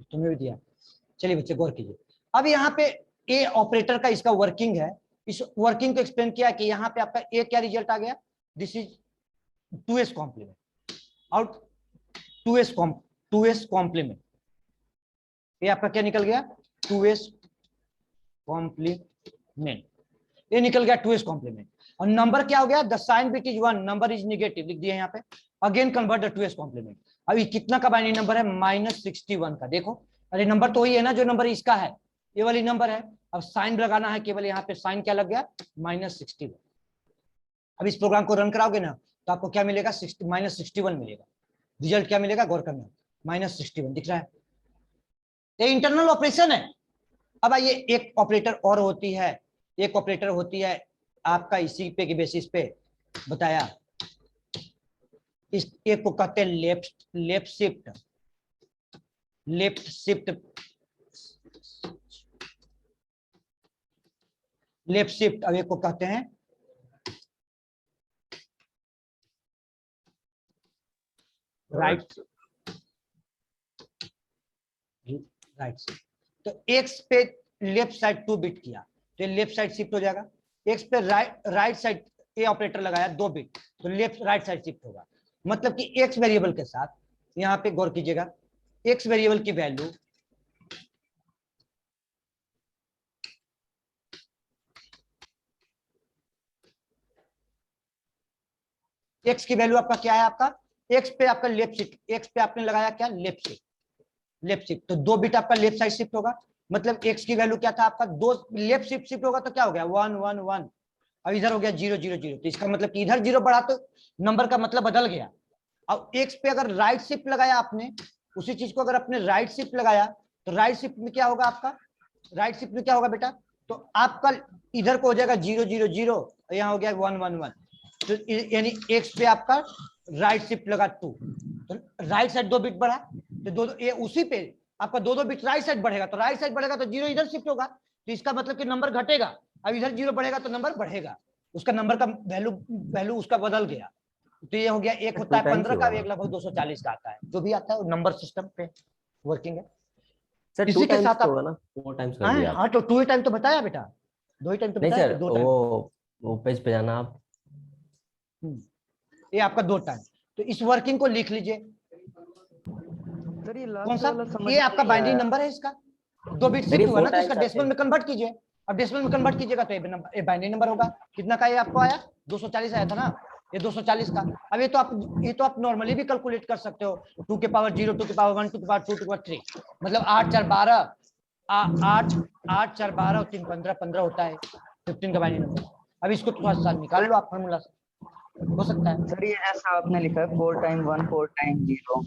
तुम्हें भी दिया। चलिए बच्चे गौर कीजिए। अब यहाँ पे ए ऑपरेटर का इसका वर्किंग है, इस वर्किंग को एक्सप्लेन किया कि यहाँ पे आपका ए क्या रिजल्ट आ गया, दिस इज 2s कॉम्प्लीमेंट और 2s कॉम्प्लीमेंट, ये आपका क्या निकल गया 2s कॉम्प्लीमेंट, ये निकल गया 2s कॉम्प्लीमेंट। और नंबर क्या हो गया, the sign bit is 1, number is negative लिख दिया यहाँ पे। Again convert the 2s complement. अभी कितना का बाइनरी नंबर है, -61 का। देखो अरे नंबर तो वही है ना जो नंबर इसका है, ये वाली नंबर है। अब साइन लगाना है, केवल यहाँ पे साइन क्या लग गया, -61। अब इस प्रोग्राम को रन कराओगे ना तो आपको क्या मिलेगा, -61 मिलेगा। रिजल्ट क्या मिलेगा, गौर करना, -61 दिख रहा है। ये इंटरनल ऑपरेशन है। अब आइए एक ऑपरेटर और होती है, एक ऑपरेटर होती है आपका इसी पे के बेसिस पे बताया, इस एक को कहते हैं left shift, left shift, left shift. अब एक को कहते हैं राइट शिफ्ट। तो एक्स पे लेफ्ट साइड 2 बिट किया तो लेफ्ट साइड शिफ्ट हो जाएगा, एक्स पे राइट साइड ए ऑपरेटर लगाया 2 बिट तो लेफ्ट राइट साइड शिफ्ट होगा। मतलब कि एक्स वेरिएबल के साथ, यहां पे गौर कीजिएगा, एक्स वेरिएबल की वैल्यू एक्स की वैल्यू आपका क्या है, आपका एक्स पे आपका लेफ्ट शिफ्ट, एक्स पे आपने लगाया क्या लेफ्ट शिफ्ट, लेफ्ट शिफ्ट तो 2 बिट आपका लेफ्ट साइड शिफ्ट होगा। मतलब एक्स की वैल्यू क्या था आपका, 2 लेफ्ट शिफ्ट शिफ्ट होगा तो क्या हो गया 1 1 1। अब इधर हो गया 0 0 0, तो इसका मतलब कि इधर 0 बढ़ा तो नंबर का मतलब बदल गया। अब एक्स पे अगर राइट शिफ्ट लगाया आपने, उसी चीज को अगर आपने राइट शिफ्ट लगाया तो राइट शिफ्ट में क्या होगा आपका, राइट शिफ्ट में क्या होगा बेटा, तो आपका इधर को हो जाएगा 0 0 0, यहाँ हो गया 1 1 1। तो यानी एक्स पे आपका राइट शिफ्ट लगा 2, तो राइट साइड 2 बिट बढ़ा, तो दो ये उसी पे आपका 2 बिट राइट साइड बढ़ेगा, तो राइट साइड बढ़ेगा तो 0 इधर शिफ्ट होगा, तो इसका मतलब कि नंबर घटेगा। अब इधर 0 बढ़ेगा तो नंबर बढ़ेगा, उसका नंबर का वैल्यू उसका बदल गया। तो ये हो गया, एक होता है 15 का, एक लगभग 240 का आता है, जो भी आता है वो नंबर सिस्टम पे वर्किंग है। सर 2 इसी के टाइम्स साथ तो आप होगा ना, 4 टाइम्स कर दिया आप। हाँ तो 2 टाइम तो बताया बेटा, 2 टाइम तो नहीं बताया सर, कि 2 टाइम। वो पेज पे जाना आप। ये आपका 2 टाइम, तो इस वर्किंग को लिख लीजिए। सर ये कौन लास्ट सा, वाला समझ ये में आपका नहीं बाइनरी आया। नंबर है, इसका 2 बिट सर ये शिफ्ट हुआ 4 ना तो इसका टाइम्स आते डेसिमल हैं। में कन्वर्ट कीजिए। अब डेसिमल में कन्वर्ट कीजिएगा तो ये बाइनरी नंबर होगा। कितना का ये आपको आया, 240 आया था ना, ये 240 का। अब ये तो आप नॉर्मली भी कैलकुलेट कर सकते हो, 2 के पावर 0, 2 के पावर 1, 2 के पावर 2, 2 के पावर 3, मतलब 8 4 12, 8 8 4 12 और 3 15, 15 होता है 15 का बाइनरी नंबर। अब इसको थोड़ा सा निकाल लो आप फॉर्मूला से, हो सकता है। सर ये ऐसा आपने लिखा है 4 टाइम 1 4 टाइम 0,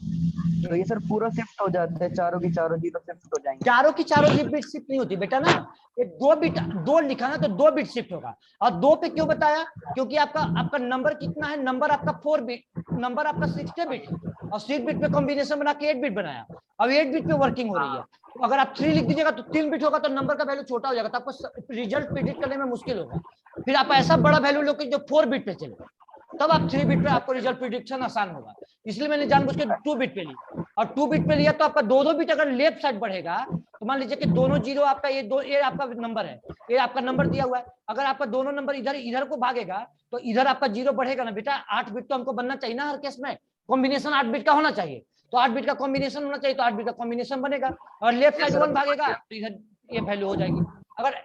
तो ये सर पूरा शिफ्ट हो जाता है, चारों की चारों 0 शिफ्ट हो जाएंगे। चारों की चारों बिट शिफ्ट नहीं होती बेटा ना, ये 2 बिट, 2 लिखा ना तो 2 बिट शिफ्ट होगा। और 2 पे क्यों बताया, क्योंकि आपका आपका नंबर कितना है, नंबर आपका 4 बिट, नंबर आपका 60 बिट है और 6 बिट पे कॉम्बिनेशन बना के 8 बिट बनाया। अब 8 बिट पे वर्किंग हो रही है, तो अगर आप 3 लिख दीजिएगा तो 3 बिट होगा तो नंबर का वैल्यू छोटा हो जाएगा, तो आपको रिजल्ट प्रिडिक्ट करने में मुश्किल होगा। फिर आप ऐसा बड़ा वैल्यू लो कि जो 4 बिट पे चले, तब आप 3 बिट पे आपको रिजल्ट प्रिडिक्शन आसान होगा। इसलिए मैंने जानबूझ के 2 बिट पे लिया, और 2 बिट पे लिया तो आपका दो बिट अगर लेफ्ट साइड बढ़ेगा तो मान लीजिए कि दोनों 0 आपका, ये आपका नंबर है, ये आपका नंबर दिया हुआ है, अगर आपका दोनों नंबर इधर इधर को भागेगा तो इधर आपका 0 बढ़ेगा ना बेटा। 8 बिट तो हमको बनना चाहिए ना हर केस में, कॉम्बिनेशन 8 बिट का होना चाहिए, तो 8 बिट का कॉम्बिनेशन होना चाहिए, तो 8 बिट का कॉम्बिनेशन बनेगा। और लेफ्ट साइड 1 भागेगा तो इधर ये वैल्यू हो जाएगी। अगर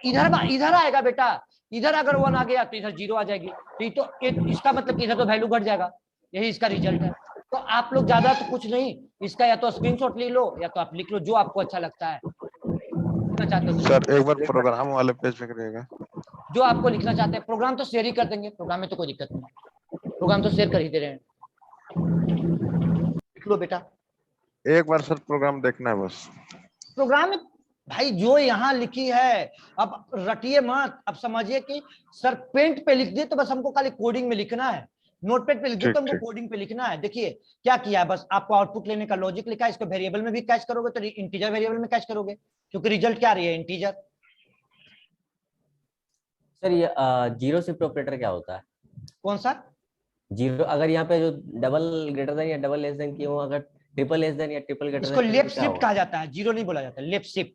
इधर आएगा बेटा, इधर अगर 1 आ गया तो इधर 0 आ जाएगी, तो इसका मतलब कि इधर तो वैल्यू घट जाएगा, यही इसका रिजल्ट है। तो आप लोग ज्यादा तो कुछ नहीं, इसका या तो स्क्रीनशॉट ले लो या तो आप लिख लो, जो आपको अच्छा लगता है लिखना चाहते हो। सर एक बार प्रोग्राम वाले पेज पे करिएगा। जो आपको लिखना चाहते हैं, प्रोग्राम तो शेयर ही कर देंगे, प्रोग्राम में तो कोई दिक्कत नहीं, प्रोग्राम तो शेयर कर ही दे रहे हैं, लिख लो बेटा। एक बार सर प्रोग्राम देखना है बस। प्रोग्राम में भाई जो यहाँ लिखी है, अब रटिए मत, अब समझिए कि सर पेंट पे लिख दिए तो बस हमको खाली कोडिंग में लिखना है, नोटपैड पे लिख दिए तो हमको कोडिंग पे लिखना है। देखिए क्या किया है, बस आपको आउटपुट लेने का लॉजिक लिखा है, इसको वेरिएबल में भी कैच करोगे तो इंटीजर वेरिएबल में कैच करोगे, क्योंकि रिजल्ट क्या रही है इंटीजर। सर ये 0 शिफ्ट ऑपरेटर क्या होता है? कौन सा? 0 अगर यहाँ पे जो डबल ग्रेटर देन या डबल लेस देन की हो, अगर ट्रिपल लेस देन या ट्रिपल ग्रेटर इसको देन लेफ्ट क्या शिफ्ट होगा? कहा जाता है, जीरो नहीं बोला जाता, लेफ्ट शिफ्ट।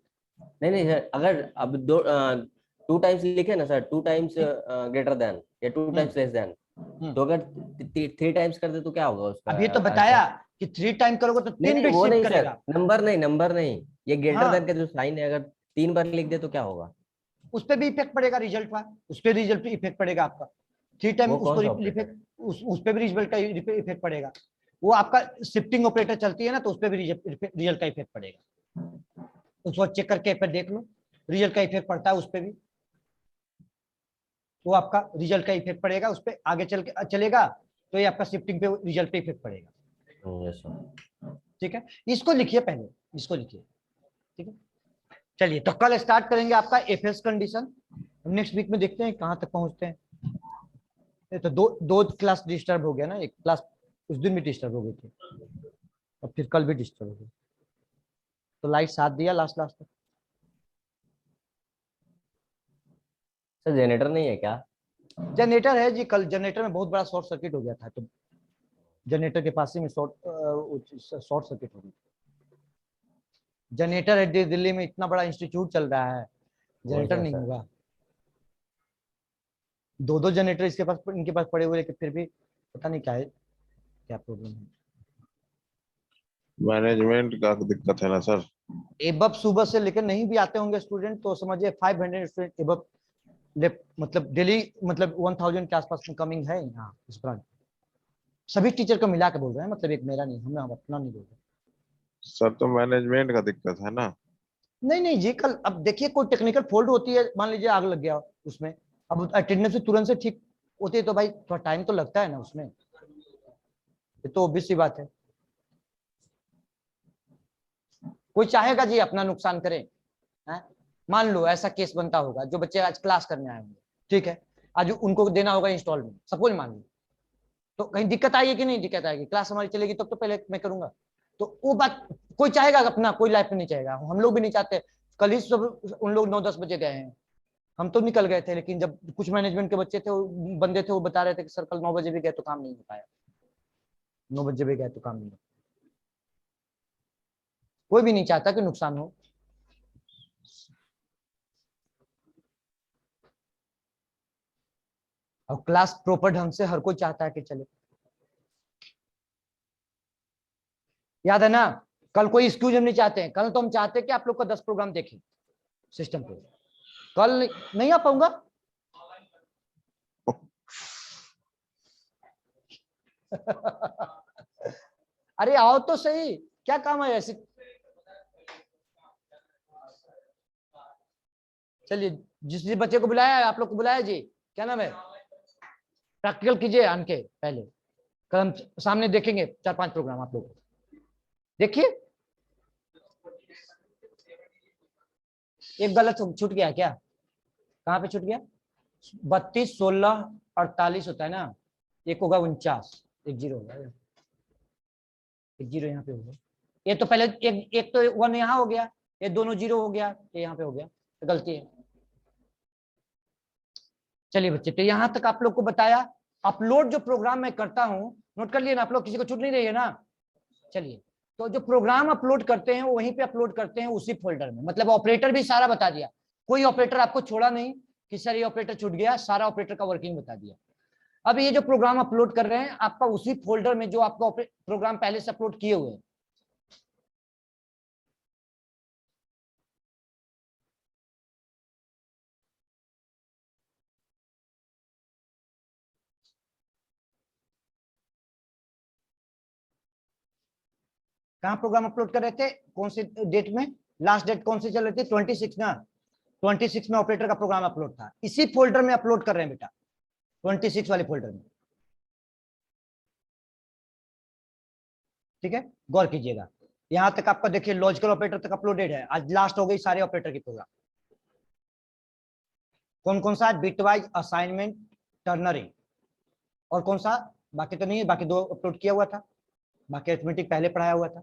नहीं नहीं सर, अगर अब दो 2 टाइम्स लिखे ना सर, 2 टाइम्स ग्रेटर देन या 2 टाइम्स लेस देन, तो अगर 3 टाइम्स कर दे तो क्या होगा उसका अब ये तो आंसर? बताया कि 3 टाइम करोगे तो नहीं 3 नहीं बिट वो शिफ्ट नहीं सर, करेगा। नंबर नहीं, ये ग्रेटर देन हाँ, का जो साइन है अगर 3 बार लिख दे तो क्या होगा? उस पर भी इफेक्ट पड़ेगा रिजल्ट का, उस पर रिजल्ट पे इफेक्ट पड़ेगा आपका। 3 टाइम वो उसको कौन सा ऑपरेटर? इफेक्ट, उस पर भी रिजल्ट का इफेक्ट पड़ेगा। वो आपका शिफ्टिंग ऑपरेटर चलती है ना, तो उस पर भी रिजल्ट का इफेक्ट पड़ेगा। उसको चेक करके फिर देख लो, रिजल्ट का इफेक्ट पड़ता है उस पर भी, वो आपका रिजल्ट का इफेक्ट पड़ेगा उस पर, आगे चल के चलेगा तो ये आपका शिफ्टिंग पे रिजल्ट पे इफेक्ट पड़ेगा। Yes sir. ठीक है, इसको लिखिए पहले, इसको लिखिए। ठीक है, चलिए तो कल स्टार्ट करेंगे आपका एफएस कंडीशन। नेक्स्ट वीक में देखते हैं कहां तक पहुंचते हैं। ये तो दो क्लास डिस्टर्ब हो गया ना, एक क्लास उस दिन भी डिस्टर्ब हो गई थी और फिर कल भी डिस्टर्ब हो गई, तो लाइट साथ दिया लास्ट लास्ट तक। सर जनरेटर नहीं है क्या? जनरेटर है जी, कल जनरेटर में बहुत बड़ा शॉर्ट सर्किट हो गया था, तो जनरेटर के पास ही में शॉर्ट सर्किट हो गई। जनरेटर है दिल्ली में, इतना बड़ा इंस्टीट्यूट चल रहा है, वही जनरेटर ना नहीं सर। होगा। दो जनरेटर इसके पास, इनके पास पड़े हुए, लेकिन फिर भी पता नहीं क्या है, क्या प्रॉब्लम है। मैनेजमेंट का दिक्कत है ना सर। एबब सुबह से लेकर नहीं भी आते होंगे स्टूडेंट, तो समझिए 500 स्टूडेंट एबब मतलब डेली, मतलब 1000 के आसपास में कमिंग है यहाँ इस ब्रांच। सभी टीचर को मिला के बोल रहे हैं, मतलब एक मेरा नहीं, हम अपना नहीं बोल रहे। सर तो मैनेजमेंट का दिक्कत है ना। नहीं नहीं जी, कल अब देखिए कोई टेक्निकल फॉल्ट होती है, मान लीजिए आग लग गया उसमें, अब अटेंडेंस से तुरंत से ठीक होती है तो भाई थोड़ा टाइम तो लगता है ना उसमें, ये तो ऑब्वियस सी बात है। कोई चाहेगा जी अपना नुकसान करे? है? मान लो ऐसा केस बनता होगा, जो बच्चे आज क्लास करने आए होंगे, ठीक है, आज उनको देना होगा इंस्टॉलमेंट, सपोज मान लो, तो कहीं दिक्कत आएगी कि नहीं दिक्कत आएगी? क्लास हमारी चलेगी तब तो पहले मैं करूंगा, तो वो बात कोई चाहेगा अपना, कोई लाइफ में नहीं चाहेगा, हम लोग भी नहीं चाहते। कल ही सब उन लोग 9-10 बजे गए हैं, हम तो निकल गए थे, लेकिन जब कुछ मैनेजमेंट के बच्चे थे, बंदे थे, वो बता रहे थे कि सर कल 9 बजे भी गए तो काम नहीं हो पाया, 9 बजे भी गए तो काम नहीं हो। कोई भी नहीं चाहता कि नुकसान हो। और क्लास प्रॉपर ढंग से हर कोई चाहता है कि चले। याद है ना, कल कोई एक्सक्यूज हम नहीं चाहते हैं, कल तो हम चाहते हैं कि आप लोग का 10 प्रोग्राम देखें सिस्टम पे। कल नहीं आ पाऊंगा। अरे आओ तो सही, क्या काम है ऐसे। चलिए, जिस जिस बच्चे को बुलाया है, आप लोग को बुलाया जी, क्या नाम है, प्रैक्टिकल कीजिए आन के पहले, कल हम सामने देखेंगे 4-5 प्रोग्राम आप लोग देखिए। एक गलत छूट गया क्या? कहाँ पे छूट गया? 32, 16, 48 होता है ना, एक होगा 49, एक जीरो होगा, एक जीरो यहाँ पे होगा। ये तो पहले एक तो 1 यहाँ हो गया, ये दोनों जीरो हो गया, ये यहाँ पे हो गया, तो गलती है। चलिए बच्चे, तो यहाँ तक आप लोग को बताया। अपलोड जो प्रोग्राम मैं करता हूँ, नोट कर लिए ना आप लोग, किसी को छूट नहीं रही है ना? चलिए, तो जो प्रोग्राम अपलोड करते हैं वहीं पे अपलोड करते हैं उसी फोल्डर में, मतलब ऑपरेटर भी सारा बता दिया, कोई ऑपरेटर आपको छोड़ा नहीं कि सर ये ऑपरेटर छूट गया, सारा ऑपरेटर का वर्किंग बता दिया। अब ये जो प्रोग्राम अपलोड कर रहे हैं आपका उसी फोल्डर में जो आपका प्रोग्राम पहले से अपलोड किए हुए हैं। कहाँ प्रोग्राम अपलोड कर रहे थे, कौन से डेट में? लास्ट डेट कौन सी चल रही थी? 26 ना, 26 में ऑपरेटर का प्रोग्राम अपलोड था, इसी फोल्डर में अपलोड कर रहे हैं बेटा, 26 वाले फोल्डर में। ठीक है, गौर कीजिएगा। यहां तक आपका देखिए लॉजिकल ऑपरेटर तक अपलोडेड है, आज लास्ट हो गई सारे ऑपरेटर की प्रोग्राम। कौन कौन सा? बिटवाइज, असाइनमेंट, टर्नरी, और कौन सा? बाकी तो नहीं है, बाकी 2 अपलोड किया हुआ था, बाकी अरिथमेटिक पहले पढ़ाया हुआ था।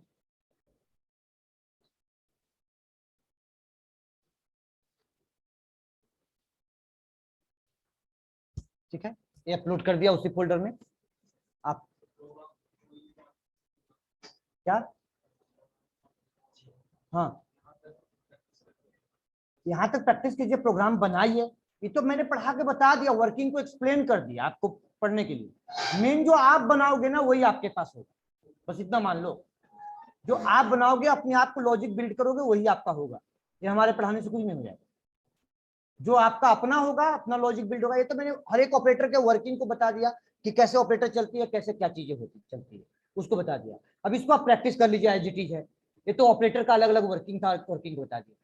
ठीक है, ये अपलोड कर दिया उसी फोल्डर में। आप क्या हाँ, यहाँ तक प्रैक्टिस कीजिए, प्रोग्राम बनाइए। ये तो मैंने पढ़ा के बता दिया, वर्किंग को एक्सप्लेन कर दिया आपको पढ़ने के लिए। मेन जो आप बनाओगे ना वही आपके पास होगा, बस इतना मान लो। जो आप बनाओगे, अपने आप को लॉजिक बिल्ड करोगे, वही आपका होगा। ये हमारे पढ़ाने से कुछ नहीं हो जाएगा। जो आपका अपना होगा, अपना लॉजिक बिल्ड होगा। ये तो मैंने हर एक ऑपरेटर के वर्किंग को बता दिया कि कैसे ऑपरेटर चलती है, कैसे क्या चीजें होती चलती है, उसको बता दिया। अब इसको आप प्रैक्टिस कर लीजिए, एज इट इज है। ये तो ऑपरेटर का अलग अलग वर्किंग था, वर्किंग बता दिया।